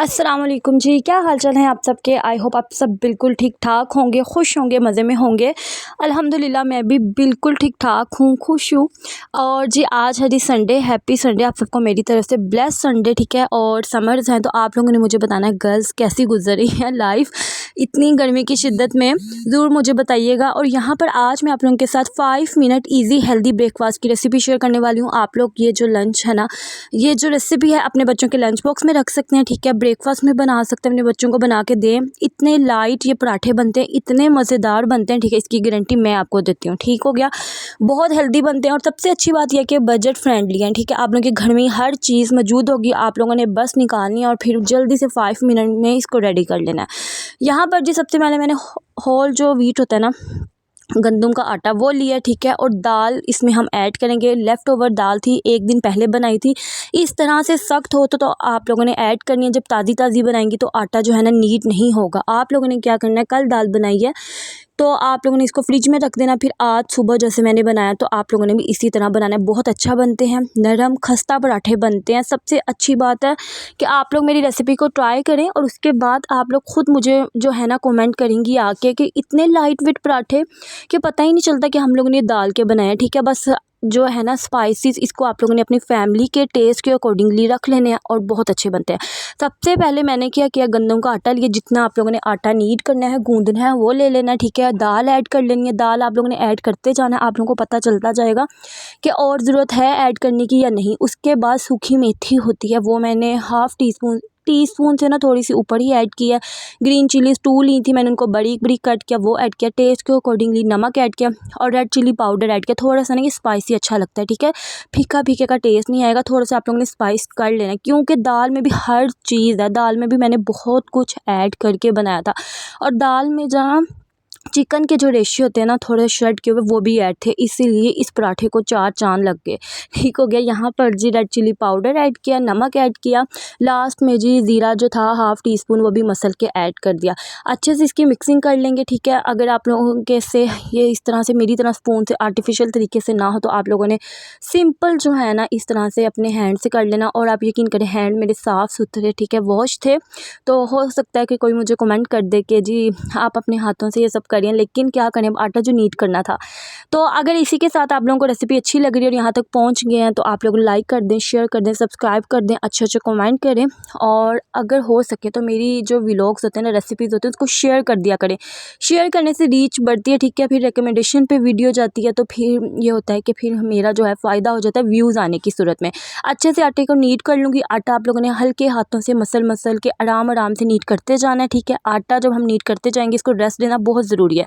अस्सलाम वालेकुम जी, क्या हाल चाल है आप सबके। आई होप आप सब बिल्कुल ठीक ठाक होंगे, खुश होंगे, मज़े में होंगे। अल्हम्दुलिल्लाह मैं भी बिल्कुल ठीक ठाक हूँ, खुश हूँ। और जी आज है जी संडे, हैप्पी संडे आप सबको मेरी तरफ से, ब्लेस संडे, ठीक है। और समर्स हैं तो आप लोगों ने मुझे बताना है गर्ल्स कैसी गुजर रही है लाइफ इतनी गर्मी की शिद्दत में, ज़रूर मुझे बताइएगा। और यहाँ पर आज मैं आप लोगों के साथ 5 मिनट ईजी हेल्दी ब्रेकफास्ट की रेसिपी शेयर करने वाली हूँ। आप लोग ये जो लंच है ना, ये जो रेसिपी है अपने बच्चों के लंच बॉक्स में रख सकते हैं, ठीक है। ब्रेकफास्ट में बना सकते हैं, अपने बच्चों को बना के दें। इतने लाइट ये पराठे बनते हैं, इतने मज़ेदार बनते हैं, ठीक है। इसकी गारंटी मैं आपको देती हूँ, ठीक हो गया। बहुत हेल्दी बनते हैं और सबसे अच्छी बात यह है कि बजट फ्रेंडली है, ठीक है। आप लोगों के घर में हर चीज़ मौजूद होगी, आप लोगों ने बस निकालनी है और फिर जल्दी से 5 मिनट में इसको रेडी कर लेना है। यहाँ पर जी सबसे पहले मैंने होल जो व्हीट होता है ना, गंदम का आटा, वो लिया, ठीक है। और दाल इसमें हम ऐड करेंगे। लेफ़्ट ओवर दाल थी, एक दिन पहले बनाई थी। इस तरह से सख्त हो तो आप लोगों ने ऐड करनी है। जब ताज़ी ताज़ी बनाएंगी तो आटा जो है ना नीट नहीं होगा। आप लोगों ने क्या करना है, कल दाल बनाई है तो आप लोगों ने इसको फ्रिज में रख देना। फिर आज सुबह जैसे मैंने बनाया तो आप लोगों ने भी इसी तरह बनाना है। बहुत अच्छा बनते हैं, नरम खस्ता पराठे बनते हैं। सबसे अच्छी बात है कि आप लोग मेरी रेसिपी को ट्राई करें और उसके बाद आप लोग ख़ुद मुझे जो है ना कमेंट करेंगी आके कि इतने लाइट वेट पराठे कि पता ही नहीं चलता कि हम लोगों ने दाल के बनाए हैं, ठीक है। बस जो है ना स्पाइसेस, इसको आप लोगों ने अपनी फैमिली के टेस्ट के अकॉर्डिंगली रख लेने हैं और बहुत अच्छे बनते हैं। सबसे पहले मैंने क्या किया, गंदम का आटा लिया। जितना आप लोगों ने आटा नीड करना है, गूंदना है, वो ले लेना है, ठीक है। दाल ऐड कर लेनी है। दाल आप लोगों ने ऐड करते जाना है, आप लोगों को पता चलता जाएगा कि और ज़रूरत है ऐड करने की या नहीं। उसके बाद सूखी मेथी होती है, वो मैंने हाफ़ टीस्पून से ना थोड़ी सी ऊपर ही ऐड किया। ग्रीन चिलीज़ 2 ली थी मैंने, उनको बरीक बरीक कट किया, वो ऐड किया। टेस्ट के अकॉर्डिंगली नमक ऐड किया और रेड चिली पाउडर ऐड किया। थोड़ा सा ना ये स्पाइसी अच्छा लगता है, ठीक है। फीका फीके का टेस्ट नहीं आएगा, थोड़ा सा आप लोगों ने स्पाइस कर लेना है क्योंकि दाल में भी हर चीज़ है। दाल में भी मैंने बहुत कुछ ऐड करके बनाया था। और दाल में जहाँ चिकन के जो रेशियो होते हैं ना, थोड़े श्रेड किए हुए, वो भी ऐड थे, इसीलिए इस पराठे को 4 चाँद लग गए, ठीक हो गया। यहाँ पर जी रेड चिली पाउडर ऐड किया, नमक ऐड किया, लास्ट में जी ज़ीरा जो था हाफ़ टी-स्पून, वो भी मसल के ऐड कर दिया। अच्छे से इसकी मिक्सिंग कर लेंगे, ठीक है। अगर आप लोगों के से ये इस तरह से मेरी तरह स्पून से आर्टिफिशियल तरीके से ना हो तो आप लोगों ने सिंपल जो है ना इस तरह से अपने हैंड से कर लेना। और आप यकीन करें हैंड मेरे साफ़ सुथरे, ठीक है, वॉश थे। तो हो सकता है कि कोई मुझे कमेंट कर दे कि जी आप अपने हाथों से ये सब करिए, लेकिन क्या करें, आटा जो नीट करना था। तो अगर इसी के साथ आप लोगों को रेसिपी अच्छी लग रही है और यहाँ तक पहुँच गए हैं तो आप लोग लाइक कर दें, शेयर कर दें, सब्सक्राइब कर दें, अच्छे अच्छे कमेंट करें। और अगर हो सके तो मेरी जो व्लॉग्स होते हैं ना, रेसिपीज़ होते हैं, उसको शेयर कर दिया करें। शेयर करने से रीच बढ़ती है, ठीक है। फिर रिकमेंडेशन पे वीडियो जाती है तो फिर ये होता है कि फिर मेरा जो है फ़ायदा हो जाता है व्यूज़ आने की सूरत में। अच्छे से आटे को नीट कर लूँगी। आटा आप लोगों ने हल्के हाथों से मसल के आराम से नीट करते जाना है, ठीक है। आटा जब हम नीट करते जाएंगे, इसको रेस्ट देना बहुत ज़रूरी है।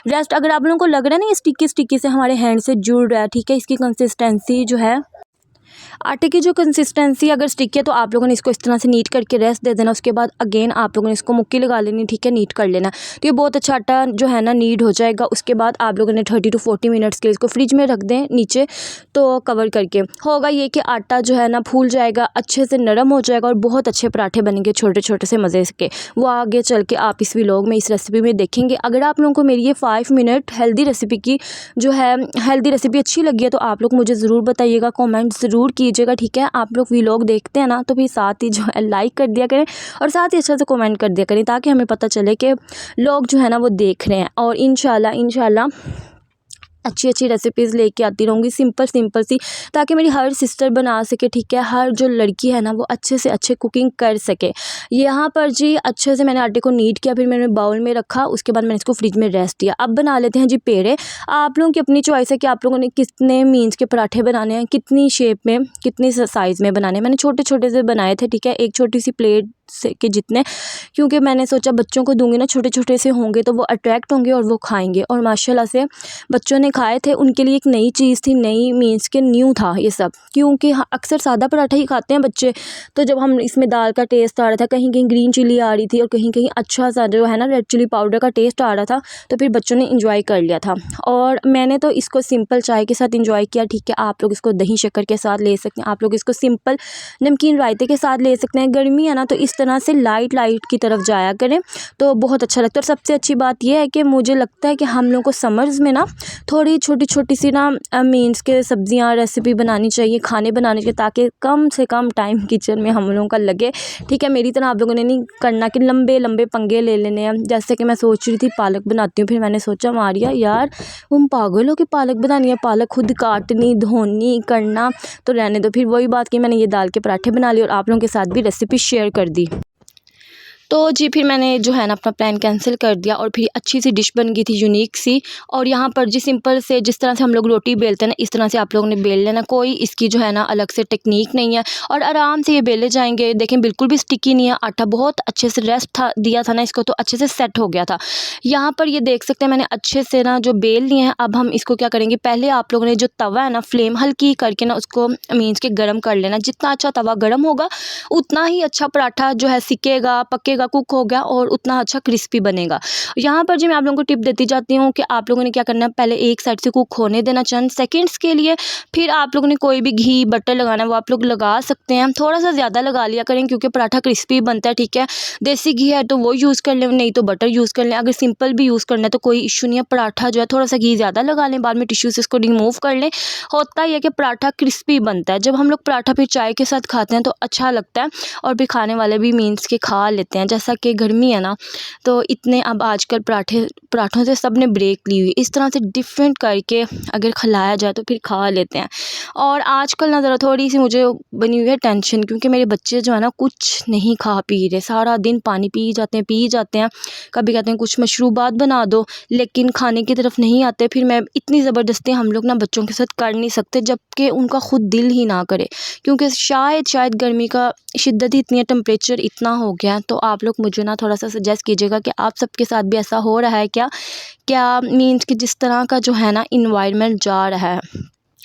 रेस्ट अगर आप लोगों को लग रहा है ना ये स्टिकी से हमारे हैंड से जुड़ रहा है, ठीक है। इसकी कंसिस्टेंसी जो है, आटे की जो कंसिस्टेंसी अगर स्टिक है तो आप लोगों ने इसको इस तरह से नीट करके रेस्ट दे देना। उसके बाद अगेन आप लोगों ने इसको मुक्की लगा लेनी, ठीक है, नीट कर लेना। तो ये बहुत अच्छा आटा जो है ना नीट हो जाएगा। उसके बाद आप लोगों ने 30 to 40 मिनट्स के लिए इसको फ्रिज में रख दें नीचे, तो कवर करके। होगा ये कि आटा जो है ना फूल जाएगा, अच्छे से नरम हो जाएगा और बहुत अच्छे पराठे बनेंगे, छोटे छोटे से मज़े के। वो आगे चल के आप इस व्लॉग में, इस रेसिपी में देखेंगे। अगर आप लोगों को मेरी ये 5 मिनट हेल्दी रेसिपी की जो है हेल्दी रेसिपी अच्छी लगी है तो आप लोग मुझे ज़रूर बताइएगा, कमेंट ज़रूर कीजिएगा, ठीक है। आप लोग व्लॉग देखते हैं ना तो फिर साथ ही जो है लाइक कर दिया करें और साथ ही अच्छा से कमेंट कर दिया करें, ताकि हमें पता चले कि लोग जो है ना वो देख रहे हैं। और इंशाल्लाह अच्छी अच्छी रेसिपीज़ लेके आती रहूँगी, सिंपल सी, ताकि मेरी हर सिस्टर बना सके, ठीक है। हर जो लड़की है ना वो अच्छे से अच्छे कुकिंग कर सके। यहाँ पर जी अच्छे से मैंने आटे को नीट किया, फिर मैंने बाउल में रखा। उसके बाद मैंने इसको फ्रिज में रेस्ट दिया। अब बना लेते हैं जी पेड़े। आप लोगों की अपनी चॉइस है कि आप लोगों ने कितने मीन्स के पराठे बनाने हैं, कितनी शेप में, कितनी साइज़ में बनाने हैं। मैंने छोटे छोटे से बनाए थे, ठीक है, एक छोटी सी प्लेट से के जितने, क्योंकि मैंने सोचा बच्चों को दूंगी ना, छोटे छोटे से होंगे तो वो अट्रैक्ट होंगे और वो खाएंगे। और माशाल्लाह से बच्चों ने खाए थे। उनके लिए एक नई चीज़ थी, नई मीन्स के न्यू था ये सब, क्योंकि अक्सर सादा पराठा ही खाते हैं बच्चे। तो जब हम इसमें दाल का टेस्ट आ रहा था, कहीं कहीं ग्रीन चिली आ रही थी और कहीं कहीं अच्छा सा जो है ना रेड चिली पाउडर का टेस्ट आ रहा था, तो फिर बच्चों ने इंजॉय कर लिया था। और मैंने तो इसको सिंपल चाय के साथ इंजॉय किया, ठीक है। आप लोग इसको दही शक्कर के साथ ले सकते हैं, आप लोग इसको सिंपल नमकीन रायते के साथ ले सकते हैं। गर्मी है ना तो इस तरह से लाइट लाइट की तरफ जाया करें तो बहुत अच्छा लगता है। और सबसे अच्छी बात यह है कि मुझे लगता है कि हम लोग को समर्स में ना थोड़ी छोटी छोटी सी ना मीन्स के सब्जियां रेसिपी बनानी चाहिए, खाने बनाने चाहिए, ताकि कम से कम टाइम किचन में हम लोगों का लगे। ठीक है, मेरी तरह आप लोगों ने नहीं करना कि लंबे लंबे पंगे ले लेने हैं। जैसे कि मैं सोच रही थी पालक बनाती हूँ, फिर मैंने सोचा मारिया यार तुम पागल हो कि पालक बनानी है, पालक खुद काटनी धोनी करना, तो रहने दो। फिर वही बात की मैंने ये दाल के पराठे बना लिए और आप लोगों के साथ भी रेसिपी शेयर कर दी। तो जी फिर मैंने जो है ना अपना प्लान कैंसिल कर दिया और फिर अच्छी सी डिश बन गई थी यूनिक सी। और यहाँ पर जी सिंपल से जिस तरह से हम लोग रोटी बेलते हैं ना, इस तरह से आप लोगों ने बेल लेना, कोई इसकी जो है ना अलग से टेक्निक नहीं है और आराम से ये बेले जाएंगे। देखें बिल्कुल भी स्टिकी नहीं है, आटा बहुत अच्छे से रेस्ट था दिया था ना इसको, तो अच्छे से सेट हो गया था। यहाँ पर ये देख सकते हैं मैंने अच्छे से ना जो बेल लिए हैं। अब हम इसको क्या करेंगे, पहले आप लोगों ने जो तवा है ना फ्लेम हल्की करके ना उसको मीन्स के गर्म कर लेना। जितना अच्छा तवा गर्म होगा उतना ही अच्छा पराठा जो है सिकेगा, पकेगा, कुक होगा और उतना अच्छा क्रिस्पी बनेगा। यहाँ पर जी मैं आप लोगों को टिप देती जाती हूँ कि आप लोगों ने क्या करना है, पहले एक साइड से कुक होने देना चंद सेकंड्स के लिए। फिर आप लोगों ने कोई भी घी बटर लगाना है वो आप लोग लगा सकते हैं, थोड़ा सा ज़्यादा लगा लिया करें क्योंकि पराठा क्रिस्पी बनता है। ठीक है, देसी घी है तो वो यूज़ कर लें, नहीं तो बटर यूज़ कर लें। अगर सिंपल भी यूज़ करना है तो कोई इशू नहीं है, पराठा जो है थोड़ा सा घी ज़्यादा लगा लें, बाद में टिश्यू से इसको रिमूव कर लें। होता ही है कि पराठा क्रिस्पी बनता है। जब हम लोग पराठा फिर चाय के साथ खाते हैं तो अच्छा लगता है और फिर खाने वाले भी मीन्स के खा लेते हैं। जैसा कि गर्मी है ना तो इतने अब आजकल पराठों से सब ने ब्रेक ली हुई, इस तरह से डिफरेंट करके अगर खिलाया जाए तो फिर खा लेते हैं। और आजकल ना ज़रा थोड़ी सी मुझे बनी हुई है टेंशन, क्योंकि मेरे बच्चे जो है ना कुछ नहीं खा पी रहे, सारा दिन पानी पी जाते हैं। कभी कहते हैं कुछ मशरूबात बना दो, लेकिन खाने की तरफ नहीं आते। फिर मैं इतनी ज़बरदस्ती हम लोग ना बच्चों के साथ कर नहीं सकते जबकि उनका खुद दिल ही ना करे, क्योंकि शायद गर्मी का शिद्दत ही इतनी है, टेम्परेचर इतना हो गया है। तो आप लोग मुझे ना थोड़ा सा सजेस्ट कीजिएगा कि आप सबके साथ भी ऐसा हो रहा है क्या क्या मीन्स कि जिस तरह का जो है ना इन्वायरमेंट जा रहा है।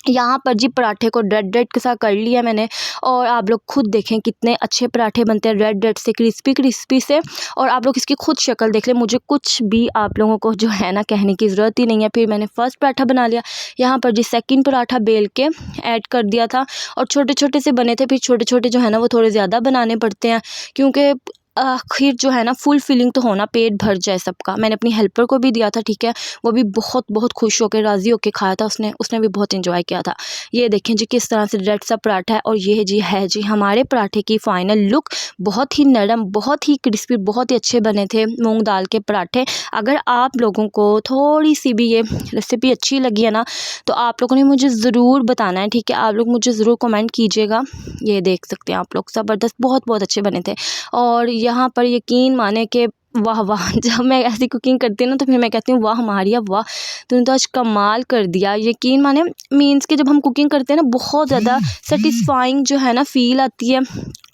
यहाँ पर जी पराठे को रेड के साथ कर लिया मैंने और आप लोग खुद देखें कितने अच्छे पराठे बनते हैं रेड से, क्रिस्पी से। और आप लोग इसकी खुद शक्ल देख लें, मुझे कुछ भी आप लोगों को जो है ना कहने की ज़रूरत ही नहीं है। फिर मैंने फर्स्ट पराठा बना लिया, यहाँ पर जी सेकंड पराठा बेल के ऐड कर दिया था और छोटे छोटे से बने थे। फिर छोटे छोटे जो है ना वो थोड़े ज़्यादा बनाने पड़ते हैं क्योंकि आखिर जो है ना फुल फिलिंग तो होना, पेट भर जाए सबका। मैंने अपनी हेल्पर को भी दिया था, ठीक है, वो भी बहुत बहुत खुश होकर राज़ी होकर खाया था, उसने भी बहुत एंजॉय किया था। ये देखें जी किस तरह से रेड सा पराठा है और ये जी है जी हमारे पराठे की फ़ाइनल लुक। बहुत ही नरम, बहुत ही क्रिस्पी, बहुत ही अच्छे बने थे मूंग दाल के पराठे। अगर आप लोगों को थोड़ी सी भी ये रेसिपी अच्छी लगी है ना तो आप लोगों ने मुझे ज़रूर बताना है, ठीक है, आप लोग मुझे ज़रूर कमेंट कीजिएगा। ये देख सकते हैं आप लोग, ज़बरदस्त, बहुत बहुत अच्छे बने थे। और यहाँ पर यकीन माने कि वाह वाह जब मैं ऐसी कुकिंग करती हूँ ना तो फिर मैं कहती हूँ वाह मारिया वाह, तूने तो आज कमाल कर दिया। यकीन माने मीन्स कि जब हम कुकिंग करते हैं ना बहुत ज़्यादा सेटिस्फाइंग जो है ना फील आती है,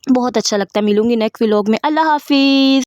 बहुत अच्छा लगता है। मिलूंगी नेक्स्ट व्लॉग में। अल्लाह हाफिज़।